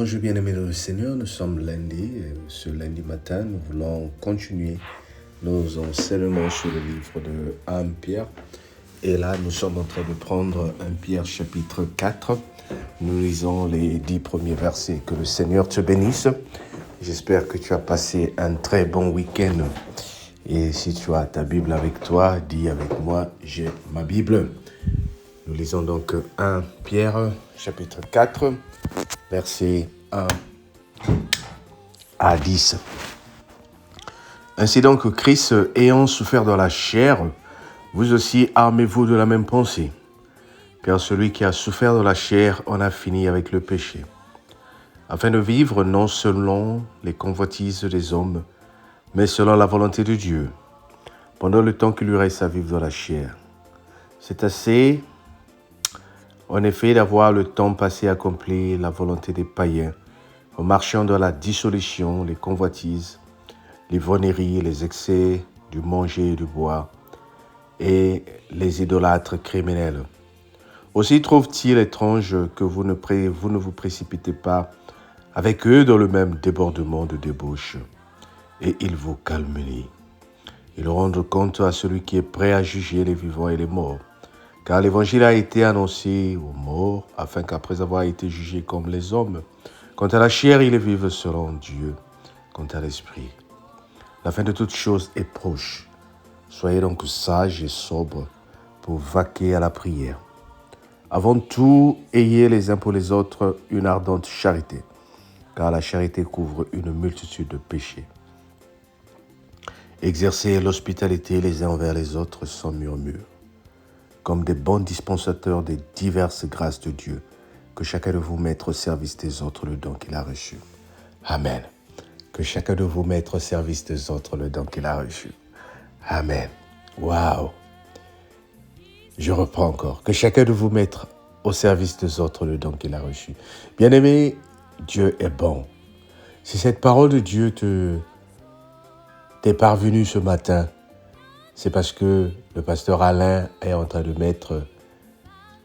Bonjour bien-aimés dans le Seigneur, nous sommes lundi et ce lundi matin, nous voulons continuer nos enseignements sur le livre de 1 Pierre. Et là, nous sommes en train de prendre 1 Pierre chapitre 4. Nous lisons les 10 premiers versets. Que le Seigneur te bénisse. J'espère que tu as passé un très bon week-end. Et si tu as ta Bible avec toi, dis avec moi, j'ai ma Bible. Nous lisons donc 1 Pierre chapitre 4. Versets 1 à 10. Ainsi donc, Christ, ayant souffert dans la chair, vous aussi armez-vous de la même pensée. Car celui qui a souffert dans la chair en a fini avec le péché, afin de vivre non selon les convoitises des hommes, mais selon la volonté de Dieu, pendant le temps qu'il lui reste à vivre dans la chair. C'est assez, en effet, d'avoir le temps passé à accomplir la volonté des païens, en marchant dans la dissolution, les convoitises, l'ivrognerie, les excès du manger et du boire, et les idolâtres criminels. Aussi trouve-t-il étrange que vous ne vous précipitez pas avec eux dans le même débordement de débauche, et ils vous calmenient. Ils rendent compte à celui qui est prêt à juger les vivants et les morts. Car l'évangile a été annoncé aux morts, afin qu'après avoir été jugés comme les hommes, quant à la chair, ils vivent selon Dieu, quant à l'esprit. La fin de toutes choses est proche. Soyez donc sages et sobres pour vaquer à la prière. Avant tout, ayez les uns pour les autres une ardente charité, car la charité couvre une multitude de péchés. Exercez l'hospitalité les uns envers les autres sans murmure, comme des bons dispensateurs des diverses grâces de Dieu, que chacun de vous mette au service des autres le don qu'il a reçu. Amen. Que chacun de vous mette au service des autres le don qu'il a reçu. Amen. Waouh. Je reprends encore. Que chacun de vous mette au service des autres le don qu'il a reçu. Bien-aimé, Dieu est bon. Si cette parole de Dieu t'est parvenue ce matin, c'est parce que le pasteur Alain est en train de mettre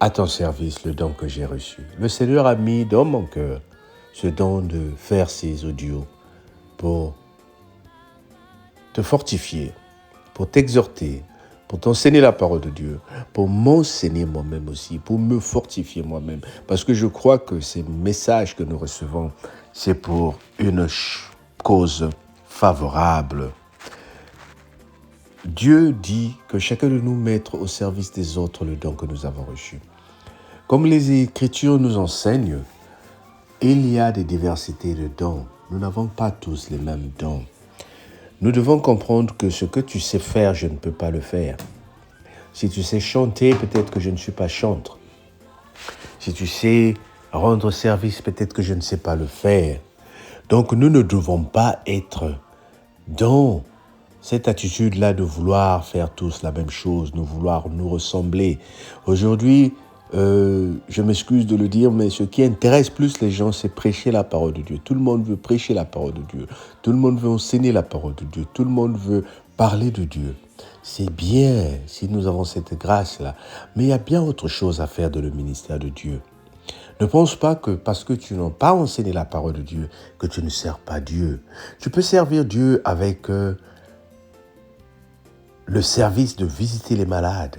à ton service le don que j'ai reçu. Le Seigneur a mis dans mon cœur ce don de faire ces audios pour te fortifier, pour t'exhorter, pour t'enseigner la parole de Dieu, pour m'enseigner moi-même aussi, pour me fortifier moi-même. Parce que je crois que ces messages que nous recevons, c'est pour une cause favorable. Dieu dit que chacun de nous mette au service des autres le don que nous avons reçu. Comme les Écritures nous enseignent, il y a des diversités de dons. Nous n'avons pas tous les mêmes dons. Nous devons comprendre que ce que tu sais faire, je ne peux pas le faire. Si tu sais chanter, peut-être que je ne suis pas chantre. Si tu sais rendre service, peut-être que je ne sais pas le faire. Donc nous ne devons pas être dans cette attitude-là de vouloir faire tous la même chose, de vouloir nous ressembler. Aujourd'hui, je m'excuse de le dire, mais ce qui intéresse plus les gens, c'est prêcher la parole de Dieu. Tout le monde veut prêcher la parole de Dieu. Tout le monde veut enseigner la parole de Dieu. Tout le monde veut parler de Dieu. C'est bien si nous avons cette grâce-là. Mais il y a bien autre chose à faire dans le ministère de Dieu. Ne pense pas que parce que tu n'as pas enseigné la parole de Dieu, que tu ne sers pas Dieu. Tu peux servir Dieu avec le service de visiter les malades,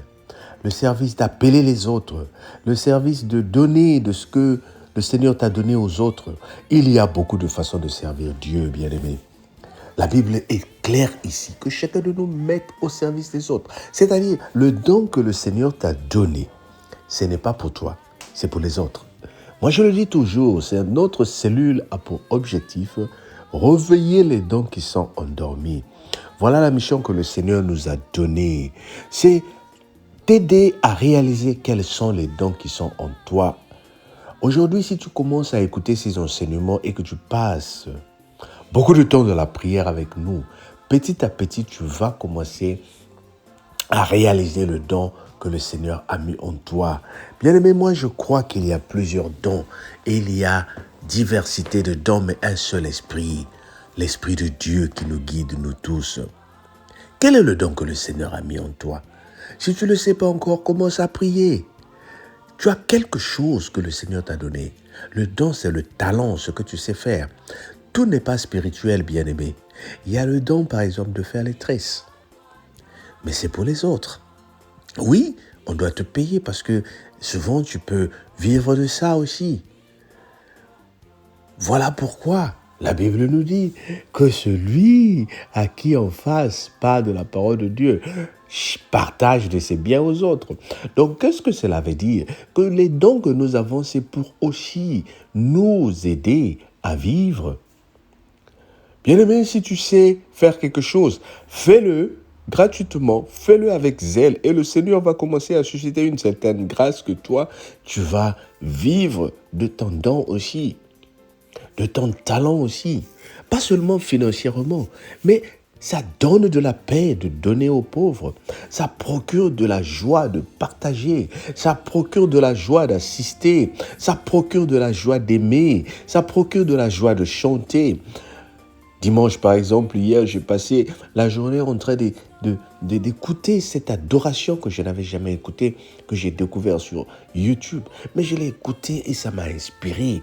le service d'appeler les autres, le service de donner de ce que le Seigneur t'a donné aux autres. Il y a beaucoup de façons de servir Dieu, bien-aimé. La Bible est claire ici, que chacun de nous mette au service des autres. C'est-à-dire, le don que le Seigneur t'a donné, ce n'est pas pour toi, c'est pour les autres. Moi, je le dis toujours, notre cellule a pour objectif réveiller les dons qui sont endormis. Voilà la mission que le Seigneur nous a donnée. C'est t'aider à réaliser quels sont les dons qui sont en toi. Aujourd'hui, si tu commences à écouter ces enseignements et que tu passes beaucoup de temps dans la prière avec nous, petit à petit, tu vas commencer à réaliser le don que le Seigneur a mis en toi. Bien-aimé, moi, je crois qu'il y a plusieurs dons. Et il y a diversité de dons, mais un seul esprit. L'Esprit de Dieu qui nous guide, nous tous. Quel est le don que le Seigneur a mis en toi? Si tu ne le sais pas encore, commence à prier. Tu as quelque chose que le Seigneur t'a donné. Le don, c'est le talent, ce que tu sais faire. Tout n'est pas spirituel, bien-aimé. Il y a le don, par exemple, de faire les tresses. Mais c'est pour les autres. Oui, on doit te payer parce que souvent, tu peux vivre de ça aussi. Voilà pourquoi la Bible nous dit que celui à qui on fasse part de la parole de Dieu partage de ses biens aux autres. Donc, qu'est-ce que cela veut dire? Que les dons que nous avons, c'est pour aussi nous aider à vivre. Bien-aimé, si tu sais faire quelque chose, fais-le gratuitement, fais-le avec zèle et le Seigneur va commencer à susciter une certaine grâce que toi, tu vas vivre de ton don aussi, de ton talent aussi. Pas seulement financièrement, mais ça donne de la paix de donner aux pauvres. Ça procure de la joie de partager. Ça procure de la joie d'assister. Ça procure de la joie d'aimer. Ça procure de la joie de chanter. Dimanche, par exemple, hier, j'ai passé la journée en train d'écouter cette adoration que je n'avais jamais écoutée, que j'ai découvert sur YouTube. Mais je l'ai écouté et ça m'a inspiré.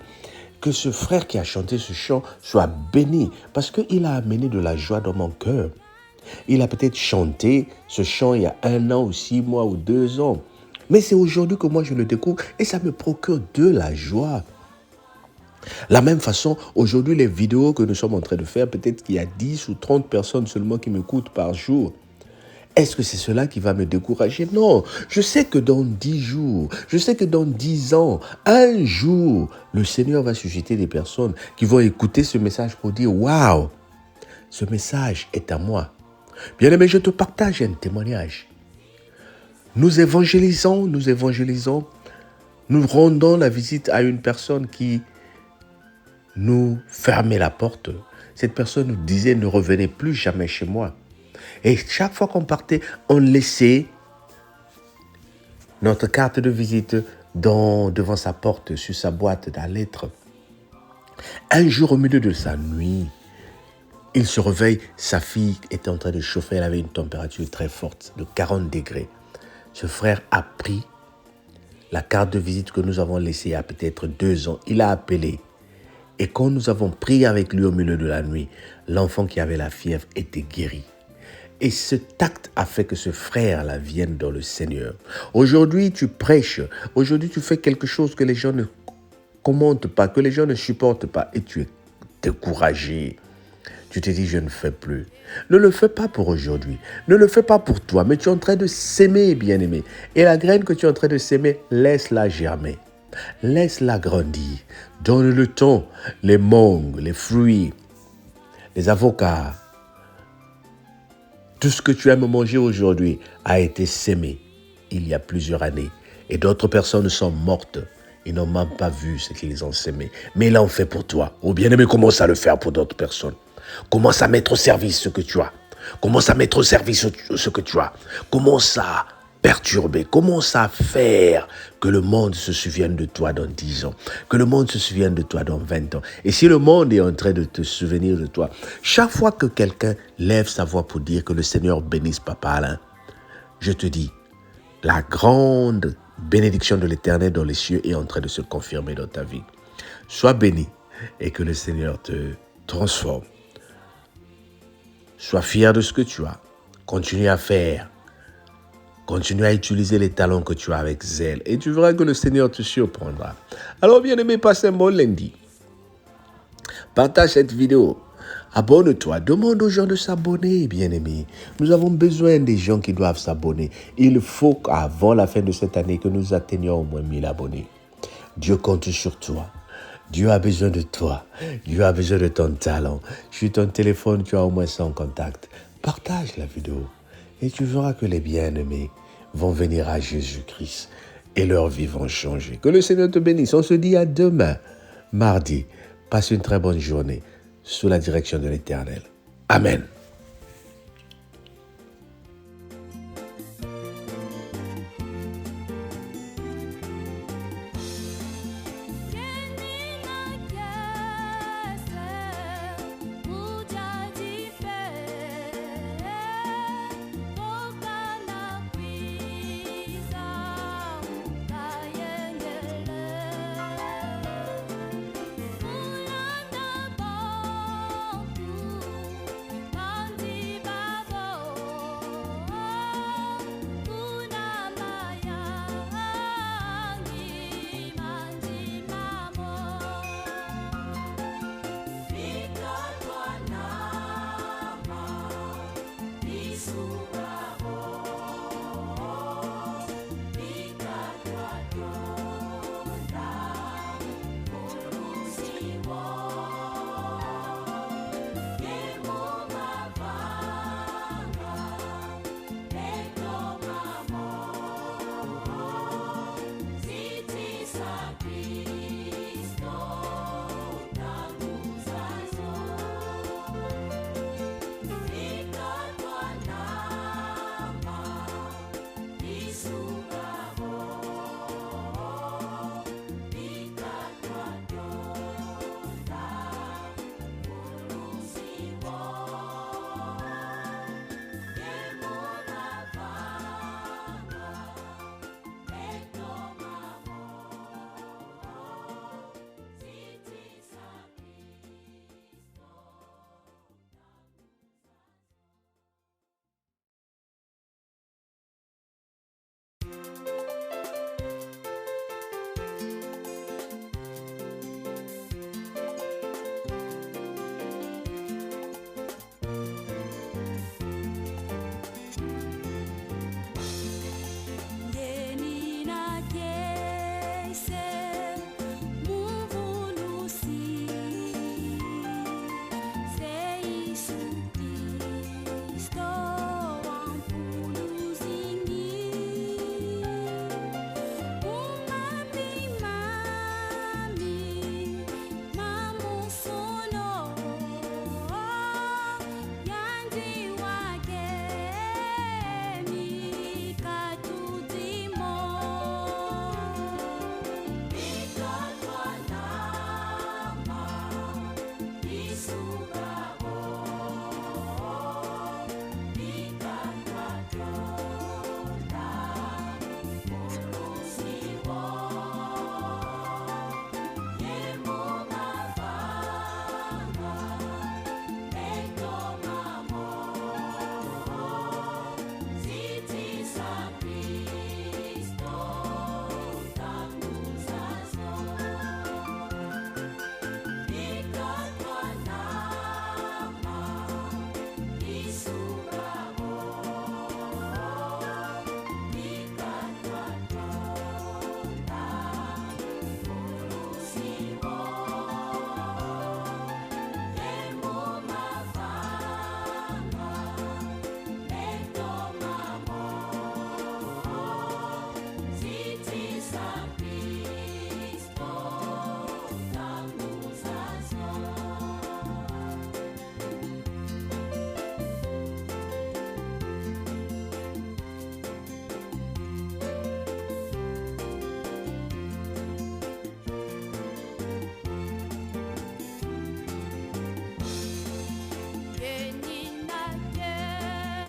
Que ce frère qui a chanté ce chant soit béni parce qu'il a amené de la joie dans mon cœur. Il a peut-être chanté ce chant il y a 1 an ou 6 mois ou 2 ans. Mais c'est aujourd'hui que moi je le découvre et ça me procure de la joie. La même façon, aujourd'hui, les vidéos que nous sommes en train de faire, peut-être qu'il y a 10 ou 30 personnes seulement qui m'écoutent par jour. Est-ce que c'est cela qui va me décourager? Non, je sais que dans 10 jours, je sais que dans 10 ans, un jour, le Seigneur va susciter des personnes qui vont écouter ce message pour dire « Waouh, ce message est à moi ». Bien-aimé, je te partage un témoignage. Nous évangélisons, nous rendons la visite à une personne qui nous fermait la porte. Cette personne nous disait « Ne revenez plus jamais chez moi ». Et chaque fois qu'on partait, on laissait notre carte de visite devant sa porte, sur sa boîte à lettres. Un jour, au milieu de sa nuit, il se réveille, sa fille était en train de chauffer, elle avait une température très forte, de 40 degrés. Ce frère a pris la carte de visite que nous avons laissée il y a peut-être 2 ans. Il a appelé. Et quand nous avons prié avec lui au milieu de la nuit, l'enfant qui avait la fièvre était guéri. Et ce tact a fait que ce frère-là vienne dans le Seigneur. Aujourd'hui, tu prêches. Aujourd'hui, tu fais quelque chose que les gens ne commentent pas, que les gens ne supportent pas. Et tu es découragé. Tu te dis, je ne fais plus. Ne le fais pas pour aujourd'hui. Ne le fais pas pour toi. Mais tu es en train de s'aimer, bien-aimé. Et la graine que tu es en train de s'aimer, laisse-la germer. Laisse-la grandir. Donne le temps. Les mangues, les fruits, les avocats. Tout ce que tu aimes manger aujourd'hui a été sémé il y a plusieurs années. Et d'autres personnes sont mortes. Ils n'ont même pas vu ce qu'ils ont sémé. Mais ils l'ont fait pour toi. Oh bien-aimé, commence à le faire pour d'autres personnes. Commence à mettre au service ce que tu as. Commence à mettre au service ce que tu as. Commence à perturber. Commence à faire que le monde se souvienne de toi dans 10 ans. Que le monde se souvienne de toi dans 20 ans. Et si le monde est en train de te souvenir de toi, chaque fois que quelqu'un lève sa voix pour dire que le Seigneur bénisse Papa Alain, je te dis, la grande bénédiction de l'Éternel dans les cieux est en train de se confirmer dans ta vie. Sois béni et que le Seigneur te transforme. Sois fier de ce que tu as. Continue à faire. Continue à utiliser les talents que tu as avec zèle et tu verras que le Seigneur te surprendra. Alors bien-aimé, passe un bon lundi. Partage cette vidéo. Abonne-toi. Demande aux gens de s'abonner, bien-aimé. Nous avons besoin des gens qui doivent s'abonner. Il faut qu'avant la fin de cette année, que nous atteignions au moins 1000 abonnés. Dieu compte sur toi. Dieu a besoin de toi. Dieu a besoin de ton talent. Sur ton téléphone, tu as au moins 100 contacts. Partage la vidéo. Et tu verras que les bien-aimés vont venir à Jésus-Christ et leur vie va changer. Que le Seigneur te bénisse. On se dit à demain, mardi. Passe une très bonne journée sous la direction de l'Éternel. Amen.